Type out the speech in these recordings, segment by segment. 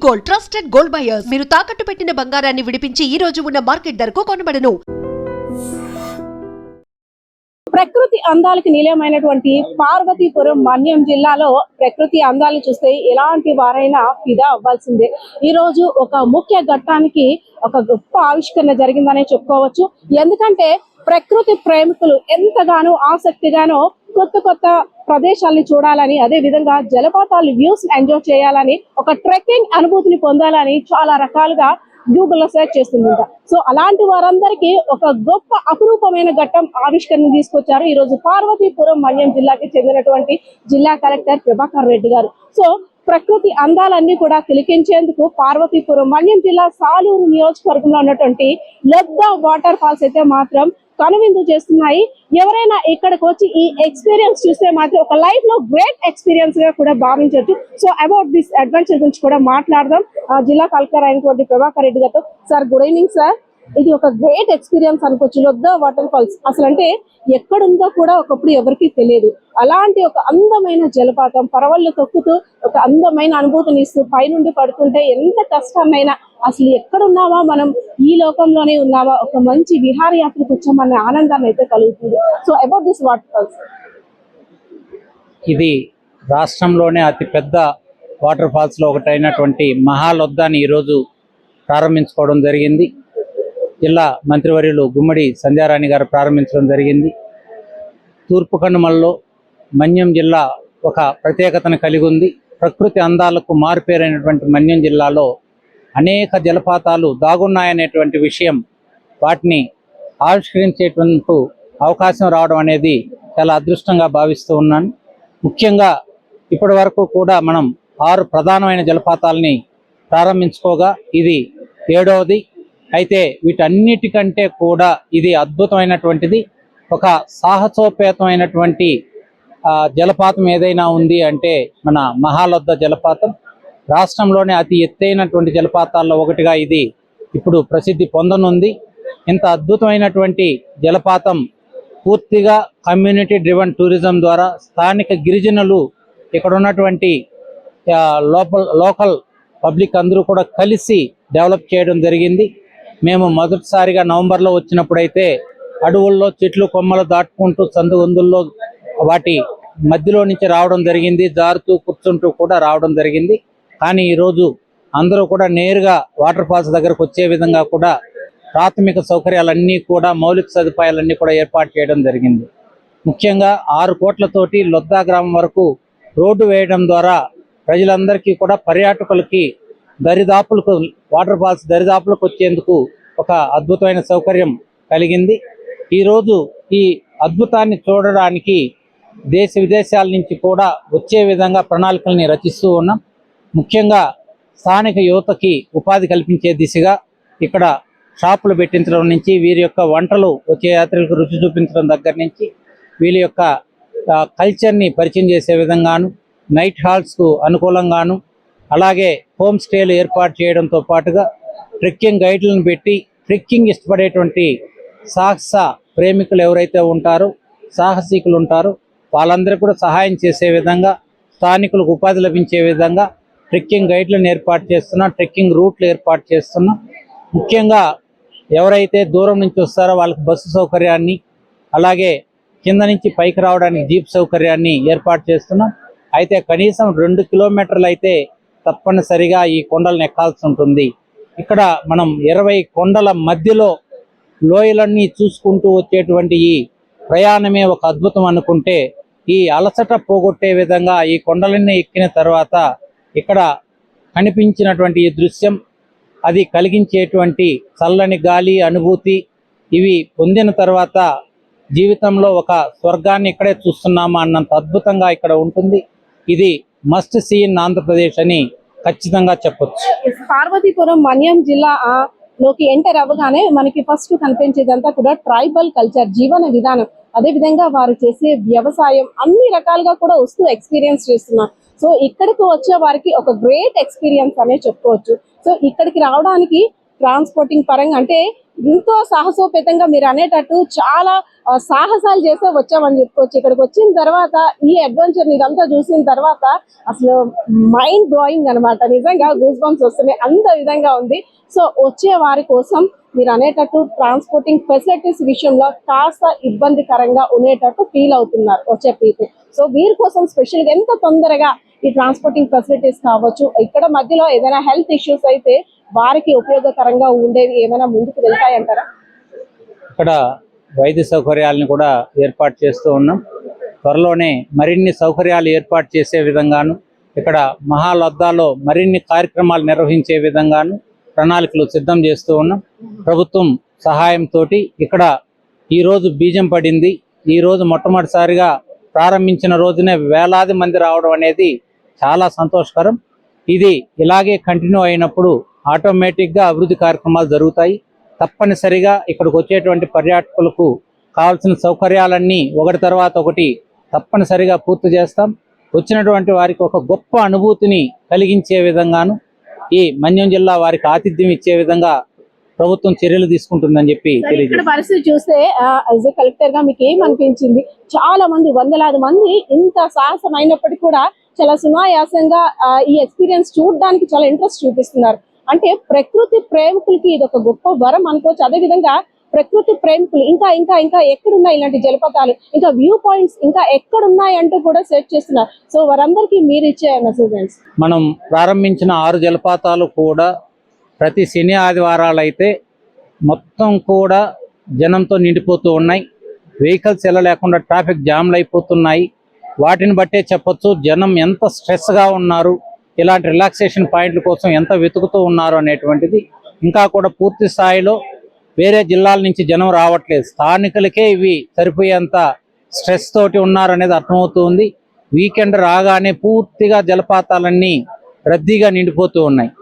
Gold, trusted gold buyers. మీరు తాకట్టు పెట్టిన బంగారాన్ని విడిపించి ఈ రోజు ఉన్న మార్కెట్ ధరకు కొనబడను. ప్రకృతి అందాలకు నిలయమైనటువంటి పార్వతీపురం మన్యం జిల్లాలో ప్రకృతి అందాలను చూస్తే ఎలాంటి వారైనా ఫిదా అవ్వాల్సిందే. ఈ రోజు ఒక ముఖ్య ఘట్టానికి ఒక గొప్ప ఆవిష్కరణ జరిగిందనే చెప్పుకోవచ్చు. ఎందుకంటే ప్రకృతి ప్రేమికులు ఎంతగానో ఆసక్తిగానో కొత్త ప్రదేశాలను చూడాలని, అదే విధంగా జలపాతాలు వ్యూస్ ఎంజాయ్ చేయాలని, ఒక ట్రెక్కింగ్ అనుభూతిని పొందాలని చాలా రకాలుగా గూగుల్లో సెర్చ్ చేస్తుందంట. సో అలాంటి వారందరికీ ఒక గొప్ప అపురూపమైన ఘట్టం ఆవిష్కరణ తీసుకొచ్చారు ఈ రోజు పార్వతీపురం మన్యం జిల్లాకి చెందినటువంటి జిల్లా కలెక్టర్ ప్రభాకర్ రెడ్డి గారు. సో ప్రకృతి అందాలన్నీ కూడా తిలకించేందుకు పార్వతీపురం మన్యం జిల్లా సాలూరు నియోజకవర్గంలో ఉన్నటువంటి లొద్దా వాటర్ ఫాల్స్ అయితే మాత్రం కనువిందు చేస్తున్నాయి. ఎవరైనా ఇక్కడికి వచ్చి ఈ ఎక్స్పీరియన్స్ చూస్తే మాత్రం ఒక లైఫ్ లో గ్రేట్ ఎక్స్పీరియన్స్ గా కూడా భావించవచ్చు. సో అబౌట్ దిస్ అడ్వెంచర్ గురించి కూడా మాట్లాడదాం జిల్లా కలెక్టర్ అయినటువంటి ప్రభాకర్ రెడ్డి గారితో. Sir, good evening sir. ఇది ఒక గ్రేట్ ఎక్స్పీరియన్స్ అనుకోవచ్చు లొద్దా వాటర్ ఫాల్స్. అసలు అంటే ఎక్కడుందో కూడా ఒకప్పుడు ఎవరికి తెలియదు. అలాంటి ఒక అందమైన జలపాతం పరవళ్ళు తొక్కుతూ ఒక అందమైన అనుభూతిని ఇస్తూ పైనుండి పడుతుంటే ఎంత కష్టాన్నైనా అసలు ఎక్కడున్నావా మనం ఈ లోకంలోనే ఉన్నావా, ఒక మంచి విహారయాత్రకు వచ్చామన్న ఆనందాన్ని అయితే కలుగుతుంది. So about this water falls. ఇది రాష్ట్రంలోనే అతిపెద్ద వాటర్ ఫాల్స్లో ఒకటైనటువంటి మహాలొద్దాని ఈరోజు ప్రారంభించుకోవడం జరిగింది. జిల్లా మంత్రివర్యులు గుమ్మడి సంధ్యారాణి గారు ప్రారంభించడం జరిగింది. తూర్పు కనుమల్లో మన్యం జిల్లా ఒక ప్రత్యేకతను కలిగి ఉంది. ప్రకృతి అందాలకు మారుపేరైనటువంటి మన్యం జిల్లాలో అనేక జలపాతాలు దాగున్నాయనేటువంటి విషయం, వాటిని ఆవిష్కరించేటువంటి అవకాశం రావడం అనేది చాలా అదృష్టంగా భావిస్తూ ఉన్నాను. ముఖ్యంగా ఇప్పటి వరకు కూడా మనం 6 ప్రధానమైన జలపాతాలని ప్రారంభించుకోగా ఇది 7వది. అయితే వీటన్నిటికంటే కూడా ఇది అద్భుతమైనటువంటిది. ఒక సాహసోపేతమైనటువంటి జలపాతం ఏదైనా ఉంది అంటే మన మహాలొద్ద జలపాతం. రాష్ట్రంలోనే అతి ఎత్తైనటువంటి జలపాతాల్లో ఒకటిగా ఇది ఇప్పుడు ప్రసిద్ధి పొందనుంది. ఇంత అద్భుతమైనటువంటి జలపాతం పూర్తిగా కమ్యూనిటీ డ్రివన్ టూరిజం ద్వారా స్థానిక గిరిజనులు, ఇక్కడ ఉన్నటువంటి లోకల్ పబ్లిక్ అందరూ కూడా కలిసి డెవలప్ చేయడం జరిగింది. మేము మొదటిసారిగా నవంబర్లో వచ్చినప్పుడైతే అడవుల్లో చెట్లు కొమ్మలు దాటుకుంటూ సందుగొందుల్లో వాటి మధ్యలో నుంచి రావడం జరిగింది. జారుతూ కూర్చుంటూ కూడా రావడం జరిగింది. కానీ ఈరోజు అందరూ కూడా నేరుగా వాటర్ ఫాల్స్ దగ్గరకు వచ్చే విధంగా కూడా ప్రాథమిక సౌకర్యాలన్నీ కూడా, మౌలిక సదుపాయాలన్నీ కూడా ఏర్పాటు చేయడం జరిగింది. ముఖ్యంగా 6 కోట్లతోటి లొద్దా గ్రామం వరకు రోడ్డు వేయడం ద్వారా ప్రజలందరికీ కూడా, పర్యాటకులకి దరిదాపులకు, వాటర్ ఫాల్స్ దరిదాపులకు వచ్చేందుకు ఒక అద్భుతమైన సౌకర్యం కలిగింది. ఈరోజు ఈ అద్భుతాన్ని చూడడానికి దేశ విదేశాల నుంచి కూడా వచ్చే విధంగా ప్రణాళికల్ని రచిస్తూ ఉన్నాం. ముఖ్యంగా స్థానిక యువతకి ఉపాధి కల్పించే దిశగా ఇక్కడ షాపులు పెట్టించడం నుంచి, వీరి యొక్క వంటలు వచ్చే యాత్రికులకు రుచి చూపించడం దగ్గర నుంచి, వీళ్ళ యొక్క కల్చర్ని పరిచయం చేసే విధంగాను, నైట్ హాల్స్కు అనుకూలంగాను, అలాగే హోమ్ స్టేలు ఏర్పాటు చేయడంతో పాటుగా ట్రెక్కింగ్ గైడ్లను పెట్టి ట్రెక్కింగ్ ఇష్టపడేటువంటి సాహస ప్రేమికులు ఎవరైతే ఉంటారో, సాహసికులు ఉంటారో వాళ్ళందరూ కూడా సహాయం చేసే విధంగా, స్థానికులకు ఉపాధి లభించే విధంగా ట్రెక్కింగ్ గైడ్లను ఏర్పాటు చేస్తున్నాం, ట్రెక్కింగ్ రూట్లు ఏర్పాటు చేస్తున్నాం. ముఖ్యంగా ఎవరైతే దూరం నుంచి వస్తారో వాళ్ళకి బస్సు సౌకర్యాన్ని, అలాగే కింద నుంచి పైకి రావడానికి జీప్ సౌకర్యాన్ని ఏర్పాటు చేస్తున్నాం. అయితే కనీసం 2 కిలోమీటర్లు అయితే తప్పనిసరిగా ఈ కొండలను ఎక్కాల్సి ఉంటుంది. ఇక్కడ మనం 20 కొండల మధ్యలో లోయలన్నీ చూసుకుంటూ వచ్చేటువంటి ఈ ప్రయాణమే ఒక అద్భుతం అనుకుంటే, ఈ అలసట పోగొట్టే విధంగా ఈ కొండలన్నీ ఎక్కిన తర్వాత ఇక్కడ కనిపించినటువంటి ఈ దృశ్యం, అది కలిగించేటువంటి చల్లని గాలి అనుభూతి, ఇవి పొందిన తర్వాత జీవితంలో ఒక స్వర్గాన్ని ఇక్కడే చూస్తున్నామా అన్నంత అద్భుతంగా ఇక్కడ ఉంటుంది. ఇది మస్ట్ సీ ఇన్ ఆంధ్రప్రదేశ్ అని ఖచ్చితంగా చెప్పొచ్చు. పార్వతీపురం మన్యం జిల్లా లోకి ఎంటర్ అవ్వగానే మనకి ఫస్ట్ కనిపించేదంతా కూడా ట్రైబల్ కల్చర్, జీవన విధానం, అదే విధంగా వారు చేసే వ్యవసాయం, అన్ని రకాలుగా కూడా వస్తూ ఎక్స్పీరియన్స్ చేస్తున్నారు. సో ఇక్కడికి వచ్చే వారికి ఒక గ్రేట్ ఎక్స్పీరియన్స్ అనే చెప్పుకోవచ్చు. సో ఇక్కడికి రావడానికి ట్రాన్స్పోర్టింగ్ పరంగా అంటే ఎంతో సాహసోపేతంగా మీరు అనేటట్టు చాలా సాహసాలు చేసే వచ్చామని చెప్పుకోవచ్చు. ఇక్కడికి వచ్చిన తర్వాత ఈ అడ్వెంచర్ ఇదంతా చూసిన తర్వాత అసలు మైండ్ బ్లోయింగ్ అన్నమాట. నిజంగా గూస్ బంప్స్ వస్తున్నాయి, అంత విధంగా ఉంది. సో వచ్చే వారి కోసం మీరు అనేటట్టు ట్రాన్స్పోర్టింగ్ ఫెసిలిటీస్ విషయంలో కాస్త ఇబ్బందికరంగా ఉండేటట్టు ఫీల్ అవుతున్నారు వచ్చే పీపుల్. సో వీరి కోసం స్పెషల్గా ఎంత తొందరగా ఈ ట్రాన్స్పోర్టింగ్ ఫెసిలిటీస్ కావచ్చు, ఇక్కడ మధ్యలో ఏదైనా హెల్త్ ఇష్యూస్ అయితే వారికి ఉపయోగకరంగా ఉండేవి ఏమైనా ముందుకు వెళ్తాయంటారా? ఇక్కడ వైద్య సౌకర్యాలను కూడా ఏర్పాటు చేస్తూ ఉన్నాం. త్వరలోనే మరిన్ని సౌకర్యాలు ఏర్పాటు చేసే విధంగాను, ఇక్కడ మహాలద్దాలో మరిన్ని కార్యక్రమాలు నిర్వహించే విధంగాను ప్రణాళికలు సిద్ధం చేస్తూ ఉన్నాం. ప్రభుత్వం సహాయంతో ఇక్కడ ఈరోజు బీజం పడింది. ఈరోజు మొట్టమొదటిసారిగా ప్రారంభించిన రోజునే వేలాది మంది రావడం అనేది చాలా సంతోషకరం. ఇది ఇలాగే కంటిన్యూ అయినప్పుడు ఆటోమేటిక్గా అభివృద్ధి కార్యక్రమాలు జరుగుతాయి. తప్పనిసరిగా ఇక్కడికి వచ్చేటువంటి పర్యాటకులకు కావాల్సిన సౌకర్యాలన్నీ ఒకటి తర్వాత ఒకటి తప్పనిసరిగా పూర్తి చేస్తాం. వచ్చినటువంటి వారికి ఒక గొప్ప అనుభూతిని కలిగించే విధంగాను ఈ మన్యం జిల్లా వారికి ఆతిథ్యం ఇచ్చే విధంగా ప్రభుత్వం చర్యలు తీసుకుంటుందని చెప్పి ఇక్కడ తెలియజేస్తాం. పరిస్థితి చూస్తే యాజ్ ఎ కలెక్టర్ గా మీకు ఏమనిపించింది? చాలా మంది, వందలాది మంది ఇంత సాహసం అయినప్పటికీ కూడా చాలా సునాయాసంగా ఈ ఎక్స్పీరియన్స్ చూడడానికి చాలా ఇంట్రెస్ట్ చూపిస్తున్నారు. అంటే ప్రకృతి ప్రేమికులకి ఇది ఒక గొప్ప వరం అనుకోవచ్చు. అదే విధంగా ప్రకృతి ప్రేమికులు ఇంకా ఇంకా ఇంకా ఎక్కడున్నాయి ఇలాంటి జలపాతాలు, ఇంకా వ్యూ పాయింట్స్ ఇంకా ఎక్కడున్నాయి అంటూ కూడా సెర్చ్ చేస్తున్నారు. సో వారందరికీ మీరు ఇచ్చే మెసేజెస్? మనం ప్రారంభించిన 6 జలపాతాలు కూడా ప్రతి శని ఆదివారాలు అయితే మొత్తం కూడా జనంతో నిండిపోతూ ఉన్నాయి. వెహికల్స్ వెళ్ళలేకుండా ట్రాఫిక్ జామ్లు అయిపోతున్నాయి. వాటిని బట్టే చెప్పొచ్చు జనం ఎంత స్ట్రెస్గా ఉన్నారు, ఇలాంటి రిలాక్సేషన్ పాయింట్ల కోసం ఎంత వెతుకుతూ ఉన్నారు అనేటువంటిది. ఇంకా కూడా పూర్తి స్థాయిలో వేరే జిల్లాల నుంచి జనం రావట్లేదు. స్థానికులకే ఇవి సరిపోయేంత స్ట్రెస్ తోటి ఉన్నారు అనేది అర్థమవుతుంది. వీకెండ్ రాగానే పూర్తిగా జలపాతాలన్నీ రద్దీగా నిండిపోతూ ఉన్నాయి.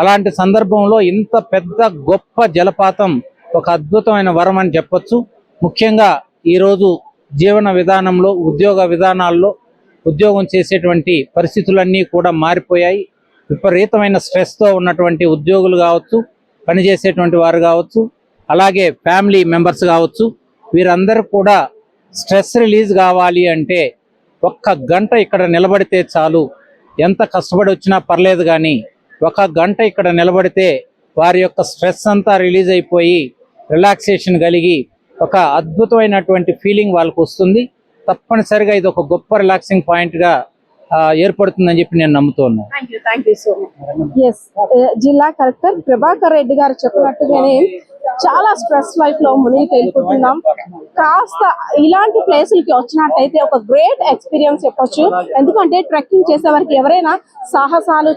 అలాంటి సందర్భంలో ఇంత పెద్ద గొప్ప జలపాతం ఒక అద్భుతమైన వరం అని చెప్పొచ్చు. ముఖ్యంగా ఈరోజు జీవన విధానంలో, ఉద్యోగ విధానాల్లో ఉద్యోగం చేసేటువంటి పరిస్థితులన్నీ కూడా మారిపోయాయి. విపరీతమైన స్ట్రెస్తో ఉన్నటువంటి ఉద్యోగులు కావచ్చు, పనిచేసేటువంటి వారు కావచ్చు, అలాగే ఫ్యామిలీ మెంబర్స్ కావచ్చు, వీరందరూ కూడా స్ట్రెస్ రిలీజ్ కావాలి అంటే ఒక్క గంట ఇక్కడ నిలబడితే చాలు. ఎంత కష్టపడి వచ్చినా పర్లేదు, కానీ ఒక గంట ఇక్కడ నిలబడితే వారి యొక్క స్ట్రెస్ అంతా రిలీజ్ అయిపోయి రిలాక్సేషన్ కలిగి ఒక అద్భుతమైనటువంటి ఫీలింగ్ వాళ్ళకు వస్తుంది. తప్పనిసరిగా ఇది ఒక గొప్ప రిలాక్సింగ్ పాయింట్గా ఏర్పడుతుందని చెప్పి నేను నమ్ముతున్నాను. Thank you so much. Yes, జిల్లా కలెక్టర్ ప్రభాకర్ రెడ్డి గారు చెప్పినట్టుగానే చాలా స్ట్రెస్ లైఫ్ లో మునిగి తేలిపోతున్నాం. కాస్త ఇలాంటి ప్లేసులకి వచ్చినట్టయితే ఒక గ్రేట్ ఎక్స్పీరియన్స్ చెప్పొచ్చు. ఎందుకంటే ట్రెక్కింగ్ చేసే వారికి ఎవరైనా సాహసాలు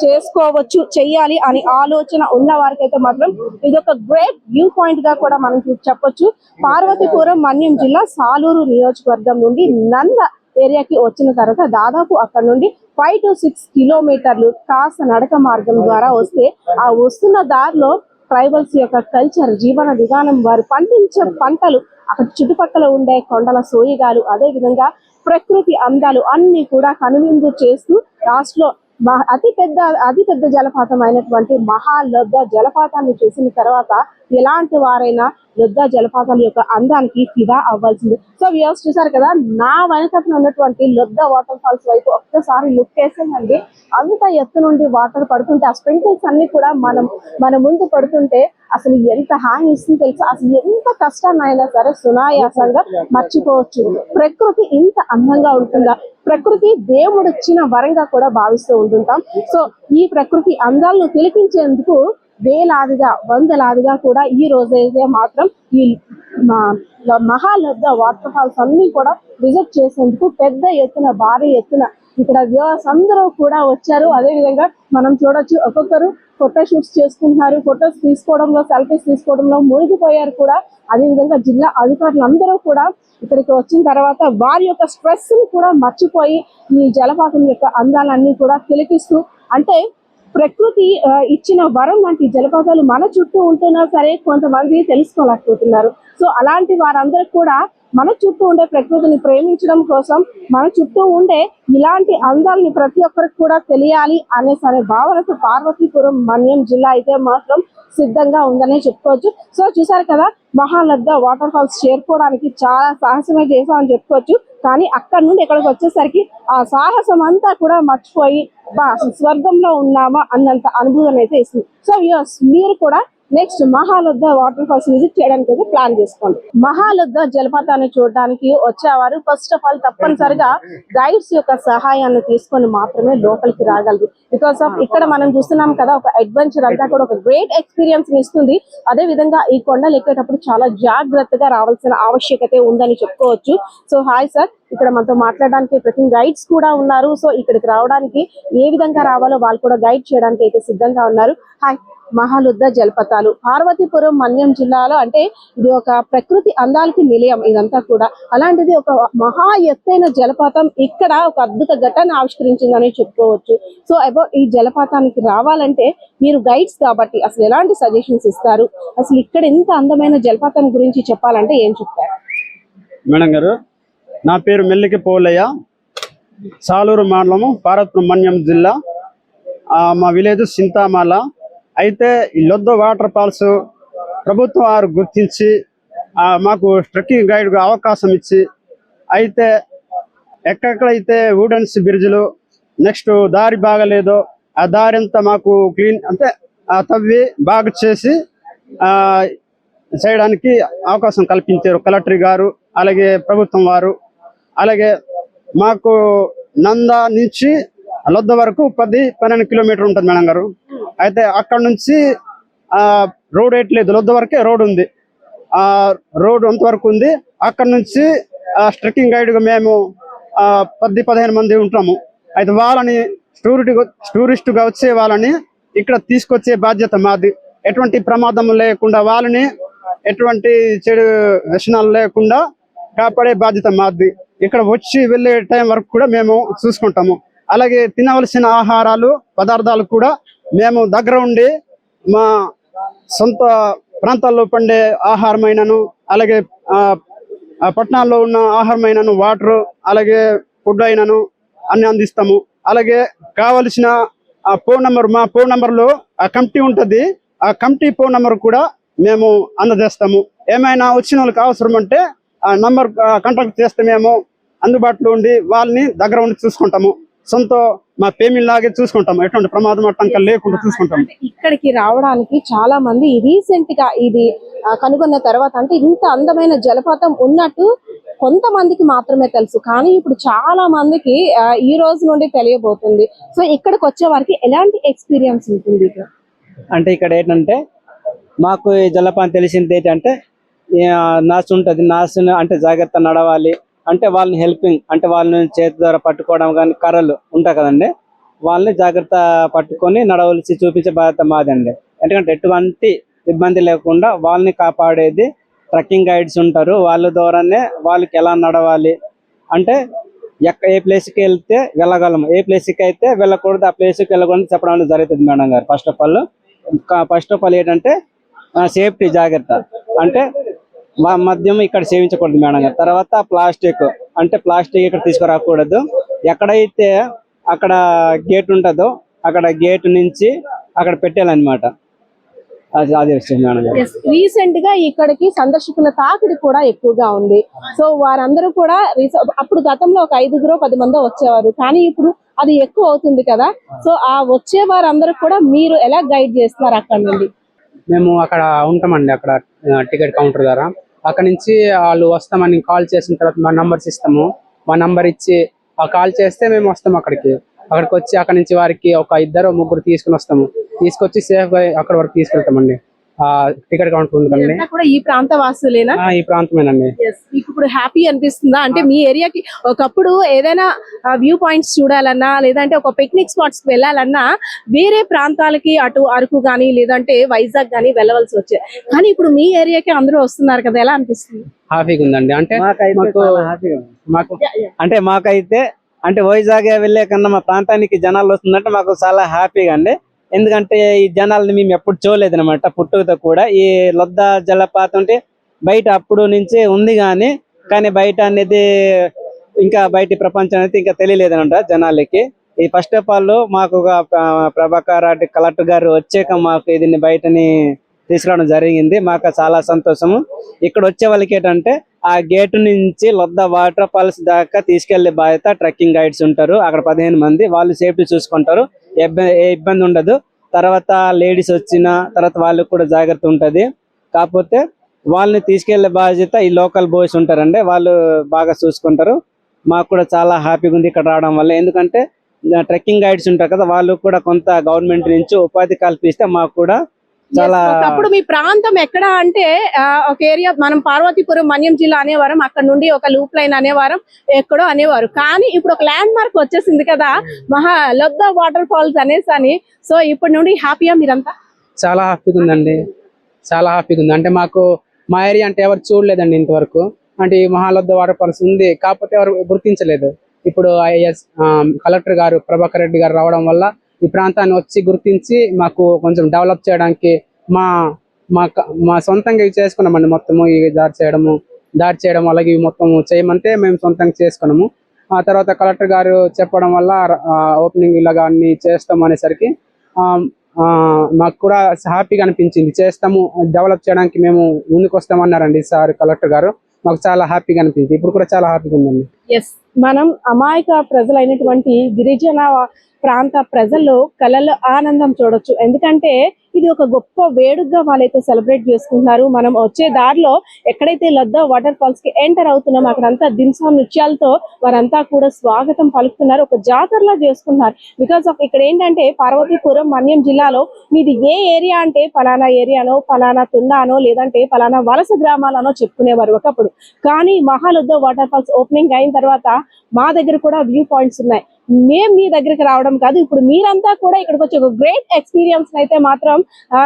చేసుకోవచ్చు, చెయ్యాలి అని ఆలోచన ఉన్న వారికి అయితే మాత్రం ఇది ఒక గ్రేట్ వ్యూ పాయింట్ గా కూడా మనం చెప్పొచ్చు. పార్వతీపురం మన్యం జిల్లా సాలూరు నియోజకవర్గం నుండి నంద ఏరియాకి వచ్చిన తర్వాత దాదాపు అక్కడ నుండి 5 to 6 కిలోమీటర్లు కాస్త నడక మార్గం ద్వారా వస్తే ఆ వస్తున్న దారిలో ట్రైబల్స్ యొక్క కల్చర్, జీవన విధానం, వారు పండించే పంటలు, అక్కడ చుట్టుపక్కల ఉండే కొండల సోయిగాలు, అదే విధంగా ప్రకృతి అందాలు అన్ని కూడా కనువిందు చేస్తూ లాస్ట్ లో అతి పెద్ద జలపాతం అయినటువంటి మహాలద్దా జలపాతాన్ని చూసిన తర్వాత ఎలాంటి వారైనా లద్దా జలపాతాల యొక్క అందానికి ఫిదా అవ్వాల్సింది. సో వ్యూవర్స్ చూసారు కదా, నా వెనకన ఉన్నటువంటి లద్దా వాటర్ ఫాల్స్ వైపు ఒక్కసారి లుక్ వేసేయండి. అంత ఎత్తు నుండి వాటర్ పడుతుంటే ఆ స్ప్రింకిల్స్ అన్ని కూడా మన ముందు పడుతుంటే అసలు ఎంత హాని ఇస్తుంది తెలుసా. అసలు ఎంత కష్టాన్ని అయినా సరే సునాయాసంగా మర్చిపోవచ్చు. ప్రకృతి ఇంత అందంగా ఉంటుందా? ప్రకృతి దేవుడిచ్చిన వరంగా కూడా భావిస్తూ ఉంటుంటాం. సో ఈ ప్రకృతి అందాలను తిలకించేందుకు వేలాదిగా, వందలాదిగా కూడా ఈ రోజైతే మాత్రం ఈ మహాలద్దా వాటర్ ఫాల్స్ అన్ని కూడా విజిట్ చేసేందుకు పెద్ద ఎత్తున, భారీ ఎత్తున ఇక్కడ వ్యూవర్స్ అందరూ కూడా వచ్చారు. అదే విధంగా మనం చూడొచ్చు, ఒక్కొక్కరు ఫోటో షూట్స్ చేసుకుంటున్నారు. ఫొటోస్ తీసుకోవడంలో, సెల్ఫీస్ తీసుకోవడంలో మునిగిపోయారు కూడా. అదేవిధంగా జిల్లా అధికారులు అందరూ కూడా ఇక్కడికి వచ్చిన తర్వాత వారి యొక్క స్ట్రెస్ ని కూడా మర్చిపోయి ఈ జలపాతం యొక్క అందాలన్నీ కూడా తిలకిస్తూ, అంటే ప్రకృతి ఇచ్చిన వరం వంటి జలపాతాలు మన చుట్టూ ఉంటున్నా సరే కొంతమంది తెలుసుకోలేకపోతున్నారు. సో అలాంటి వారందరూ కూడా మన చుట్టూ ఉండే ప్రకృతిని ప్రేమించడం కోసం మన చుట్టూ ఉండే ఇలాంటి అందాలని ప్రతి ఒక్కరికి కూడా తెలియాలి అనే భావనతో పార్వతీపురం మన్యం జిల్లా అయితే మాత్రం సిద్ధంగా ఉందనే చెప్పుకోవచ్చు. సో చూసారు కదా, మహాలద్ద వాటర్ ఫాల్స్ చేరుకోవడానికి చాలా సాహసమే చేసామని చెప్పుకోవచ్చు. కానీ అక్కడ నుండి ఇక్కడికి వచ్చేసరికి ఆ సాహసం అంతా కూడా మర్చిపోయి స్వర్గంలో ఉన్నామా అన్నంత అనుభవం అయితే ఇస్తుంది. సో మీరు కూడా నెక్స్ట్ మహాలద్ద వాటర్ ఫాల్స్ విజిట్ చేయడానికి అయితే ప్లాన్ చేసుకోండి. మహాలద్ద జలపాతాన్ని చూడడానికి వచ్చేవారు ఫస్ట్ ఆఫ్ ఆల్ తప్పనిసరిగా గైడ్స్ యొక్క సహాయాన్ని తీసుకొని మాత్రమే లోపలికి రాగలరు. బికాస్ ఆఫ్ ఇక్కడ మనం చూస్తున్నాం కదా, ఒక అడ్వెంచర్ అంతా కూడా ఒక గ్రేట్ ఎక్స్పీరియన్స్ ఇస్తుంది. అదే విధంగా ఈ కొండలు ఎక్కేటప్పుడు చాలా జాగ్రత్తగా రావాల్సిన ఆవశ్యకత ఉందని చెప్పుకోవచ్చు. సో హాయ్ సార్, ఇక్కడ మనతో మాట్లాడడానికి ట్రెక్కింగ్ గైడ్స్ కూడా ఉన్నారు. సో ఇక్కడికి రావడానికి ఏ విధంగా రావాలో వాళ్ళు కూడా గైడ్ చేయడానికి అయితే సిద్ధంగా ఉన్నారు. హాయ్, మహాలద్ద జలపాతాలు పార్వతీపురం మన్యం జిల్లాలో అంటే ఇది ఒక ప్రకృతి అందాలకి నిలయం ఇదంతా కూడా. అలాంటిది ఒక మహా ఎత్తైన జలపాతం ఇక్కడ ఒక అద్భుత ఘట్టాన్ని ఆవిష్కరించిందని చెప్పుకోవచ్చు. సో అబౌట్ ఈ జలపాతానికి రావాలంటే మీరు గైడ్స్ కాబట్టి అసలు ఎలాంటి సజెషన్స్ ఇస్తారు, అసలు ఇక్కడ ఇంత అందమైన జలపాతం గురించి చెప్పాలంటే ఏం చెప్తారు? మేడం గారు, నా పేరు మెల్లికి పోలయ్య, సాలూరు మండలము, పార్వతీపురం మన్యం జిల్లా. మా విలేజ్ సింతామాల. అయితే ఈ లొద్ద వాటర్ ఫాల్స్ ప్రభుత్వం వారు గుర్తించి మాకు ట్రెక్కింగ్ గైడ్ అవకాశం ఇచ్చి, అయితే ఎక్కడెక్కడైతే వుడెన్స్ బ్రిడ్జ్లు నెక్స్ట్ దారి బాగలేదో ఆ దారి అంతా మాకు క్లీన్ అంటే తవ్వి బాగు చేసి చేయడానికి అవకాశం కల్పించారు కలెక్టర్ గారు, అలాగే ప్రభుత్వం వారు. అలాగే మాకు నందా నుంచి లొద్ద వరకు 10-12 కిలోమీటర్ ఉంటుంది మేడం గారు. అయితే అక్కడ నుంచి రోడ్ వేయట్లేదు, లొద్ద వరకే రోడ్ ఉంది. ఆ రోడ్ అంతవరకు ఉంది. అక్కడ నుంచి ట్రెక్కింగ్ గైడ్గా మేము 10-15 మంది ఉంటాము. అయితే వాళ్ళని టూరిస్టుగా వచ్చే వాళ్ళని ఇక్కడ తీసుకొచ్చే బాధ్యత మాది. ఎటువంటి ప్రమాదం లేకుండా వాళ్ళని ఎటువంటి చెడు వ్యసనాలు లేకుండా కాపాడే బాధ్యత మాది. ఇక్కడ వచ్చి వెళ్ళే టైం వరకు కూడా మేము చూసుకుంటాము. అలాగే తినవలసిన ఆహారాలు పదార్థాలు కూడా మేము దగ్గర ఉండి మా సొంత ప్రాంతాల్లో పండే ఆహారమైనను, అలాగే పట్టణాల్లో ఉన్న ఆహారమైనను, వాటర్, అలాగే ఫుడ్ అయినను అన్ని అందిస్తాము. అలాగే కావలసిన ఫోన్ నెంబర్, మా ఫోన్ నెంబర్లో ఆ కమిటీ ఉంటుంది, ఆ కమిటీ ఫోన్ నెంబర్ కూడా మేము అందజేస్తాము. ఏమైనా వచ్చిన వాళ్ళకి అవసరం అంటే ఆ నంబర్ కాంటాక్ట్ చేస్తే మేము అందుబాటులో ఉండి వాళ్ళని దగ్గర ఉండి చూసుకుంటాము. సొంత మా పేమెంట్ లాగే చూసుకుంటాము. ఎటువంటి ప్రమాదం అట్టంకా లేకుండా చూసుకుంటాము. ఇక్కడికి రావడానికి చాలా మంది రీసెంట్ గా ఇది కనుగొన్న తర్వాత అంటే ఇంత అందమైన జలపాతం ఉన్నట్టు కొంతమందికి మాత్రమే తెలుసు. కానీ ఇప్పుడు చాలా మందికి ఈ రోజు నుండి తెలియబోతుంది. సో ఇక్కడికి వచ్చే వారికి ఎలాంటి ఎక్స్పీరియన్స్ ఉంటుంది? అంటే ఇక్కడ ఏంటంటే మాకు ఈ జలపాతం తెలిసింది ఏంటంటే నాసు ఉంటుంది. నాసు అంటే జాగ్రత్త నడవాలి అంటే వాళ్ళని హెల్పింగ్ అంటే వాళ్ళని చేతి ద్వారా పట్టుకోవడం కానీ కర్రలు ఉంటాయి కదండి, వాళ్ళని జాగ్రత్త పట్టుకొని నడవలసి చూపించే బాధ్యత మాదండి. ఎందుకంటే ఎటువంటి ఇబ్బంది లేకుండా వాళ్ళని కాపాడేది ట్రెక్కింగ్ గైడ్స్ ఉంటారు. వాళ్ళ ద్వారానే వాళ్ళకి ఎలా నడవాలి అంటే ఏ ప్లేస్కి వెళ్తే వెళ్ళగలము, ఏ ప్లేస్కి అయితే వెళ్ళకూడదు ఆ ప్లేస్కి వెళ్ళకూడదు చెప్పడం జరుగుతుంది మేడం గారు. ఫస్ట్ ఆఫ్ ఆల్ ఏంటంటే సేఫ్టీ జాగ్రత్త అంటే మద్యం ఇక్కడ సేవించకూడదు మేడం గారు. తర్వాత ప్లాస్టిక్ అంటే ప్లాస్టిక్ ఇక్కడ తీసుకురాకూడదు. ఎక్కడైతే అక్కడ గేట్ ఉంటుందో అక్కడ గేట్ నుంచి అక్కడ పెట్టాలన్నమాట. అది మేడం గారు. రీసెంట్ గా ఇక్కడికి సందర్శకుల తాకిడి కూడా ఎక్కువగా ఉంది. సో వారందరూ కూడా అప్పుడు గతంలో ఒక 5-10 మంది వచ్చేవారు, కానీ ఇప్పుడు అది ఎక్కువ అవుతుంది కదా. సో ఆ వచ్చే వారందరూ కూడా మీరు ఎలా గైడ్ చేస్తున్నారు అక్కడ నుండి? మేము అక్కడ ఉంటామండి, అక్కడ టికెట్ కౌంటర్ ద్వారా. అక్కడ నుంచి వాళ్ళు వస్తామని కాల్ చేసిన తర్వాత మా నంబర్స్ ఇస్తాము. మా నంబర్ ఇచ్చి ఆ కాల్ చేస్తే మేము వస్తాము అక్కడికి వచ్చి అక్కడ నుంచి వారికి ఒక 2-3 తీసుకుని వస్తాము. తీసుకొచ్చి సేఫ్ గా అక్కడ వరకు తీసుకెళ్తామండి. టికెట్ కౌంటర్ ఉందండి. ఈ ప్రాంత వాసులేనా? ఈ ప్రాంతమేనండి. మీకు ఇప్పుడు హ్యాపీ అనిపిస్తుందా? అంటే మీ ఏరియాకి ఒకప్పుడు ఏదైనా వ్యూ పాయింట్స్ చూడాలన్నా లేదంటే ఒక పిక్నిక్ స్పాట్స్ కి వెళ్ళాలన్నా వేరే ప్రాంతాలకి అటు అరకు గానీ లేదంటే వైజాగ్ గానీ వెళ్ళవలసి వచ్చేది, కానీ ఇప్పుడు మీ ఏరియాకి అందరూ వస్తున్నారు కదా, ఎలా అనిపిస్తుంది? హ్యాపీగా ఉందండి. అంటే మాకైతే అంటే వైజాగ్ వెళ్ళే కన్నా మా ప్రాంతానికి జనాలు వస్తుందంటే మాకు చాలా హ్యాపీగా అండి. ఎందుకంటే ఈ జనాలని మేము ఎప్పుడు చూడలేదు అనమాట పుట్టుకతో కూడా. ఈ లొద్ద జలపాతం అంటే బయట అప్పుడు నుంచే ఉంది కానీ కానీ బయట అనేది ఇంకా బయట ప్రపంచం అనేది ఇంకా తెలియలేదనంట జనాలకి. ఈ ఫస్ట్ ఆఫ్ ఆల్ మాకు ఒక ప్రభాకర్ రెడ్డి కలెక్టర్ గారు వచ్చాక మాకు దీన్ని బయటని తీసుకురావడం జరిగింది. మాకు చాలా సంతోషము. ఇక్కడ వచ్చే వాళ్ళకి ఏంటంటే ఆ గేటు నుంచి లొద్ద వాటర్ ఫాల్స్ దాకా తీసుకెళ్లే బాధ్యత ట్రెక్కింగ్ గైడ్స్ ఉంటారు. అక్కడ 15 మంది, వాళ్ళు సేఫ్టీ చూసుకుంటారు, ఏ ఇబ్బంది ఉండదు. తర్వాత లేడీస్ వచ్చిన తర్వాత వాళ్ళకి కూడా జాగ్రత్త ఉంటది. కాకపోతే వాళ్ళని తీసుకెళ్లే బాధ్యత ఈ లోకల్ బాయ్స్ ఉంటారండి, వాళ్ళు బాగా చూసుకుంటారు. మాకు కూడా చాలా హ్యాపీగా ఉంది ఇక్కడ రావడం వల్ల. ఎందుకంటే ట్రెక్కింగ్ గైడ్స్ ఉంటారు కదా, వాళ్ళు కూడా కొంత గవర్నమెంట్ నుంచి ఉపాధి కల్పిస్తే మాకు కూడా చాలా. అప్పుడు మీ ప్రాంతం ఎక్కడ అంటే ఒక ఏరియా మనం పార్వతీపురం మన్యం జిల్లా అనేవారం, అక్కడ నుండి ఒక లూప్ లైన్ అనేవారం, ఎక్కడో అనేవారు. కానీ ఇప్పుడు ఒక ల్యాండ్ మార్క్ వచ్చేసింది కదా, లొద్ద వాటర్ ఫాల్స్ అనేసి అని. సో ఇప్పటి నుండి హ్యాపీయా మీరంతా? చాలా హ్యాపీగా ఉందండి, చాలా హ్యాపీగా ఉంది. అంటే మాకు మా ఏరియా అంటే ఎవరు చూడలేదండి ఇంతవరకు. అంటే ఈ మహాలొద్ద వాటర్ ఫాల్స్ ఉంది, కాకపోతే ఎవరు గుర్తించలేదు. ఇప్పుడు ఐఏఎస్ కలెక్టర్ గారు ప్రభాకర్ రెడ్డి గారు రావడం వల్ల ఈ ప్రాంతాన్ని వచ్చి గుర్తించి మాకు కొంచెం డెవలప్ చేయడానికి మా సొంతంగా ఇవి చేసుకున్నామండి. మొత్తము ఈ దారి చేయడం అలాగే ఇవి మొత్తం చేయమంటే మేము సొంతంగా చేసుకున్నాము. ఆ తర్వాత కలెక్టర్ గారు చెప్పడం వల్ల ఓపెనింగ్ ఇలాగా అన్ని చేస్తాము అనేసరికి మాకు కూడా హ్యాపీగా అనిపించింది. చేస్తాము, డెవలప్ చేయడానికి మేము ముందుకు వస్తామన్నారండి సార్ కలెక్టర్ గారు. మాకు చాలా హ్యాపీగా అనిపించింది. ఇప్పుడు కూడా చాలా హ్యాపీగా ఉందండి. ఎస్, మనం అమాయక ప్రజలైనటువంటి గిరిజన ప్రాంత ప్రజల్లో కళలో ఆనందం చూడొచ్చు. ఎందుకంటే ఇది ఒక గొప్ప వేడుకగా వాళ్ళైతే సెలబ్రేట్ చేసుకుంటున్నారు. మనం వచ్చే దారిలో ఎక్కడైతే లొద్ద వాటర్ ఫాల్స్ కి ఎంటర్ అవుతున్నాం, అక్కడంతా దింసా నృత్యాలతో వారంతా కూడా స్వాగతం పలుకుతున్నారు, ఒక జాతరలా చేసుకుంటున్నారు. బికాస్ ఆఫ్ ఇక్కడ ఏంటంటే పార్వతీపురం మన్యం జిల్లాలో మీది ఏ ఏరియా అంటే ఫలానా ఏరియానో, ఫలానా తుండానో, లేదంటే ఫలానా వలస గ్రామాలనో చెప్పుకునేవారు ఒకప్పుడు. కానీ మహాలొద్ద వాటర్ ఫాల్స్ ఓపెనింగ్ అయిన తర్వాత మా దగ్గర కూడా వ్యూ పాయింట్స్ ఉన్నాయి. మేము మీ దగ్గరికి రావడం కాదు, ఇప్పుడు మీరంతా కూడా ఇక్కడికి వచ్చి ఒక గ్రేట్ ఎక్స్పీరియన్స్ అయితే మాత్రం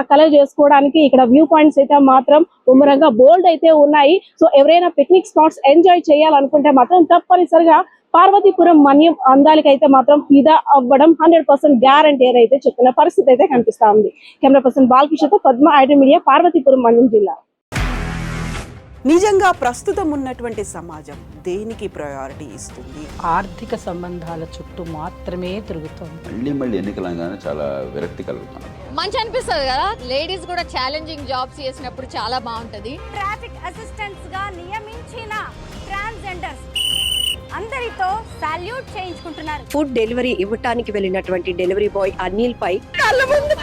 కలెక్ట్ చేసుకోవడానికి ఇక్కడ వ్యూ పాయింట్స్ అయితే మాత్రం ఉమ్మరంగా బోల్డ్ అయితే ఉన్నాయి. సో ఎవరైనా పిక్నిక్ స్పాట్స్ ఎంజాయ్ చేయాలనుకుంటే మాత్రం తప్పనిసరిగా పార్వతీపురం మన్యం అందాలకి అయితే మాత్రం ఫిదా అవ్వడం 100% గ్యారంటీ అయితే చెప్తున్న పరిస్థితి అయితే కనిపిస్తా ఉంది. కెమెరా పర్సన్ బాలకృష్ణతో పద్మ, ఐటీ మీడియా, పార్వతీపురం మన్యం జిల్లా. నిజంగా ప్రస్తుతం ఉన్నటువంటి సమాజం దేనికి ప్రయారిటీ ఇస్తుంది? ఆర్థిక సంబంధాల చుట్టూ మాత్రమే తిరుగుతుంది. మళ్ళీ ఎన్నికలంగానే చాలా విరక్తి కలుగుతాను. మంచి అనిపిస్తుంది కదా, లేడీస్ కూడా ఛాలెంజింగ్ జాబ్స్ చేసినప్పుడు చాలా బాగుంటది. ట్రాఫిక్ అసిస్టెంట్స్ గా నియమించిన ట్రాన్స్జెండర్స్ అందరితో సాల్యూట్ చేయించుకుంటున్నారు. ఫుడ్ డెలివరీ ఇవ్వటానికి వెళ్ళినటువంటి డెలివరీ బాయ్ అనిల్ పై కళ్ళ ముందు